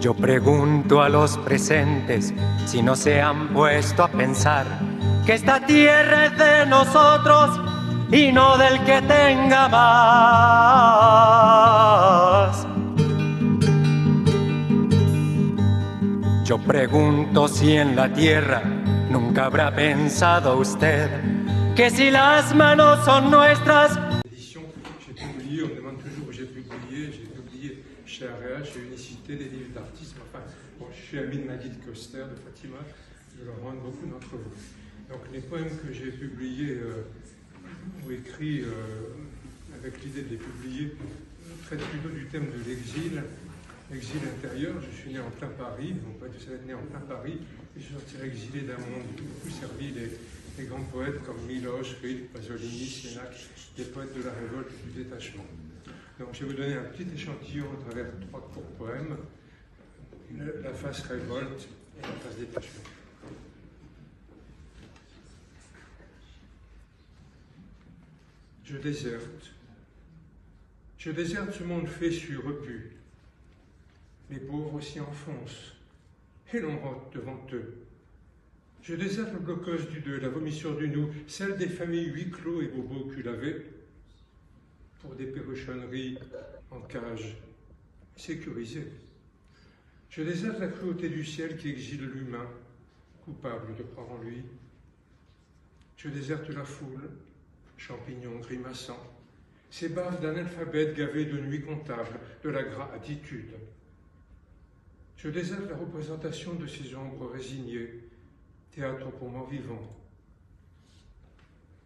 Yo pregunto a los presentes si no se han puesto a pensar que esta tierra es de nosotros y no del que tenga más. Yo pregunto si en la tierra nunca habrá pensado usted que si las manos son nuestras. J'ai publié, on me demande toujours où j'ai publié chez Area, chez Unicité, des livres d'artistes. Enfin, bon, je suis ami de Maggie de Coster, de Fatima, je le rends beaucoup d'entre vous. Donc les poèmes que j'ai publiés ou écrits avec l'idée de les publier traitent plutôt du thème de l'exil intérieur. Je suis né en plein Paris, on peut être né en plein Paris, et je suis sorti exilé d'un monde qui beaucoup servi les grands poètes comme Miloš, Rilke, Pasolini, Sénac, des poètes de la révolte et du détachement. Donc je vais vous donner un petit échantillon à travers 3 courts poèmes, la face révolte et la face détachement. Je déserte. Je déserte ce monde fait sur repu. Les pauvres s'y enfoncent, et l'on rote devant eux. Je déserte le blocos du deux, la vomissure du nous, celle des familles huis clos et bobos culavés, pour des perruchonneries en cage sécurisées. Je déserte la cruauté du ciel qui exile l'humain, coupable de croire en lui. Je déserte la foule, champignons grimaçants, ces baves d'un alphabet gavé de nuits comptables, de la gratitude. Je déserte la représentation de ces ombres résignées, théâtre pour morts vivants.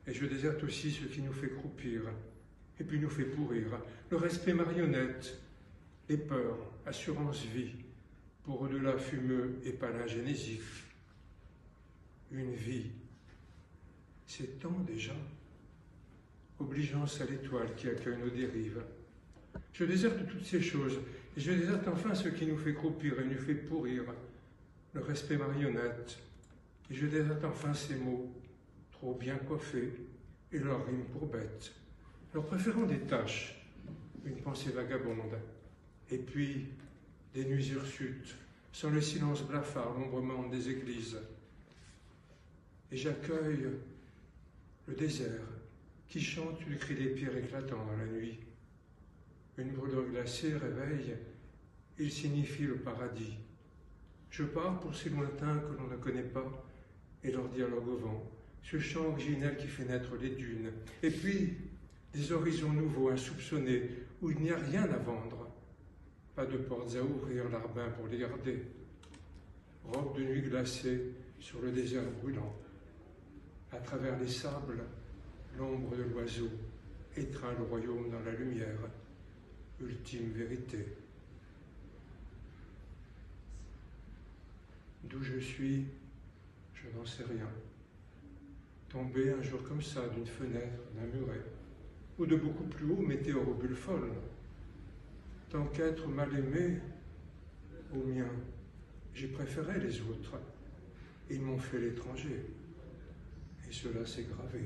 Et je déserte aussi ce qui nous fait croupir, et puis nous fait pourrir, le respect marionnette, les peurs, assurance vie, pour au-delà fumeux et palingénésique. Une vie, c'est tant déjà, obligeance à l'étoile qui accueille nos dérives. Je déserte toutes ces choses, et je déserte enfin ce qui nous fait croupir et nous fait pourrir, le respect marionnette. Et je déserte enfin ces mots, trop bien coiffés, et leur rime pour bête, leur préférant des tâches, une pensée vagabonde, et puis des nuits hirsutes, sans le silence blafard, l'ombrement des églises. Et j'accueille le désert, qui chante le cri des pierres éclatant dans la nuit. Une brûlure glacée réveille, il signifie le paradis. Je pars pour ces lointains que l'on ne connaît pas, et leur dialogue au vent, ce chant originel qui fait naître les dunes, et puis des horizons nouveaux, insoupçonnés, où il n'y a rien à vendre, pas de portes à ouvrir, larbin pour les garder. Robe de nuit glacée sur le désert brûlant, à travers les sables, l'ombre de l'oiseau étreint le royaume dans la lumière, ultime vérité. D'où je suis, je n'en sais rien. Tombé un jour comme ça d'une fenêtre, d'un muret, ou de beaucoup plus haut, météore aux bulles folles. Tant qu'être mal aimé, au mien, j'ai préféré les autres. Ils m'ont fait l'étranger, et cela s'est gravé.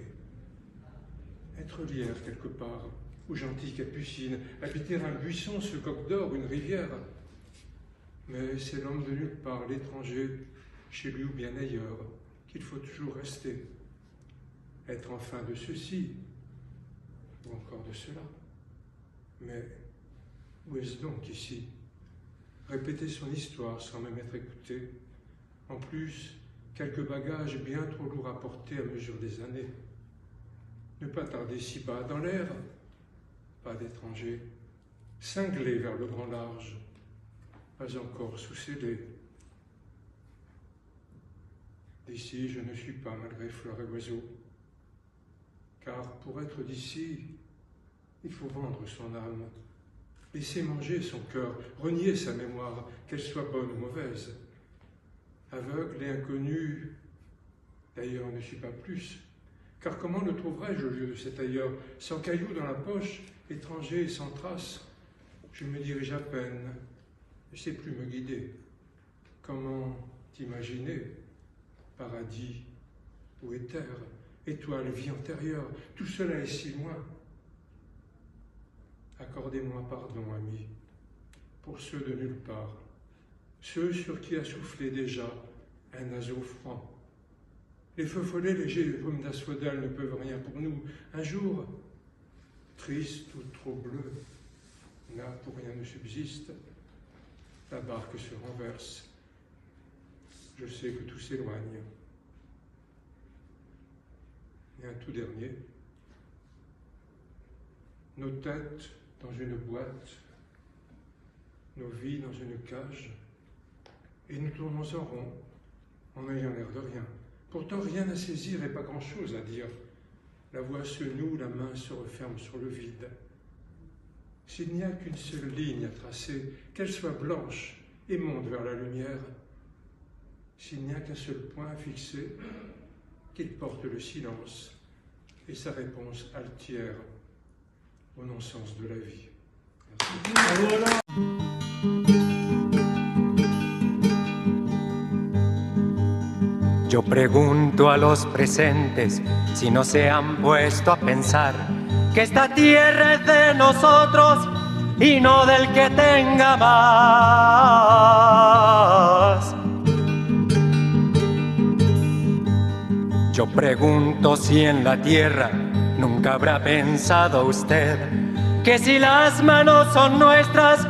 Être lierre quelque part, ou gentille capucine, habiter un buisson, ce coq d'or, une rivière. Mais c'est l'homme de nulle part, l'étranger, chez lui ou bien ailleurs, qu'il faut toujours rester. Être enfin de ceci, ou encore de cela. Mais où est-ce donc ici? Répéter son histoire sans même être écouté. En plus, quelques bagages bien trop lourds à porter à mesure des années. Ne pas tarder si bas dans l'air, pas d'étranger, cinglé vers le grand large, pas encore sous scellé. D'ici, je ne suis pas, malgré fleurs et oiseaux, car pour être d'ici, il faut vendre son âme, laisser manger son cœur, renier sa mémoire, qu'elle soit bonne ou mauvaise. Aveugle et inconnu, d'ailleurs ne suis pas plus, car comment le trouverais-je au lieu de cet ailleurs, sans cailloux dans la poche, étranger et sans trace? Je me dirige à peine, ne sais plus me guider. Comment t'imaginer? Paradis ou éther, étoile, vie antérieure, tout cela est si loin. Accordez-moi pardon, amis, pour ceux de nulle part, ceux sur qui a soufflé déjà un oiseau froid. Les feux follets légers des brumes d'asphodèle ne peuvent rien pour nous. Un jour, triste ou trop bleu, là pour rien ne subsiste, la barque se renverse. Je sais que tout s'éloigne. Et un tout dernier, nos têtes dans une boîte, nos vies dans une cage, et nous tournons en rond, en ayant l'air de rien. Pourtant rien à saisir et pas grand-chose à dire. La voix se noue, la main se referme sur le vide. S'il n'y a qu'une seule ligne à tracer, qu'elle soit blanche et monte vers la lumière, s'il n'y a qu'un seul point à fixer, qu'il porte le silence et sa réponse altière au non-sens de la vie. Merci. Yo pregunto a los presentes si no se han puesto a pensar que esta tierra es de nosotros y no del que tenga más. Yo pregunto si en la tierra nunca habrá pensado usted que si las manos son nuestras,